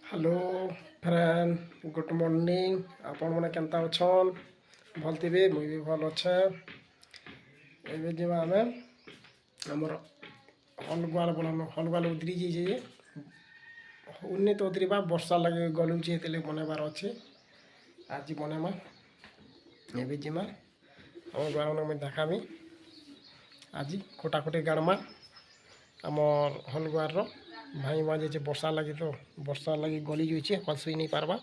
Hello friend good morning. आपण मैंने केन्ता अच्छन भल थे मुई भी भल अच्छे। एवं जीवा आम आमर हलगुआल बोलान हलगुआल उतरी जाइए उन्नी तो उतरवा वर्षा लगे गलुचे बनबार अच्छे आज बनेमा एवं जीमा आम गुआ मुझे देखामी आज खोटाखोटी गाड़मा आमर हलगुआर भाई माँ जे वर्षा लगे तो वर्षा लगे गली जाइए कल शुई नहीं पार्बा।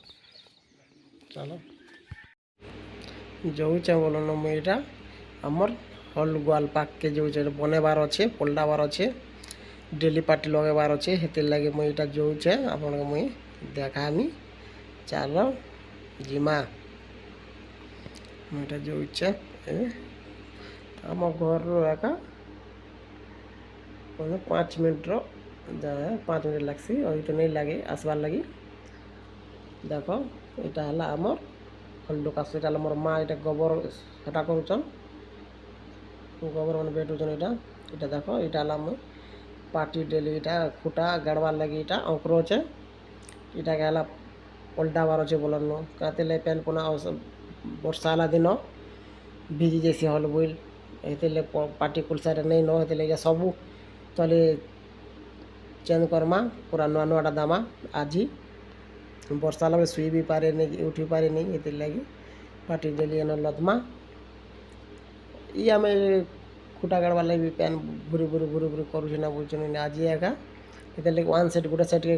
चलो जाऊे बोलन मुईटा आमर हल गुआल पाक के जो बनबार अच्छे पलटाबार अच्छे डेली पार्टी लगेबार अच्छे से लगे मुईटा जाऊे आपन मुई देखामी। चलो जिमा मुईटा जाऊे आम घर एका 5 मिनट 5 मिनट लगसी और तो नहीं लगे आसबार लगी। देख यहाँ है आमर हल्दू काश यहाँ मोर माँ ये गोबर सेटा करुचन गोबर मैंने बेटुचन यहाँ देख यहाँ मुझे पार्टी डेली यहाँ खुटा गाड़बार लगी यहाँ अंकुरोचे यहाँ क्या पलटाबार अच्छे बोलन कहते पेन पुना वर्षा दिन भिजी जैसी हल बुल ये पार्टी कुलसा नहीं न सबू तले चेंज करमा पूरा नुआ नुआटा दामा आज वर्षा लगे शुई भी पारे नहीं उठी पारे नहीं ये लगे पार्टी डेली लदमा ये आम खुटा गाड़बार लगे पेन भूरी भूरी भूरी भूरी करुना बुझुन आज एका ये लगे वन सेट गोटे सेट के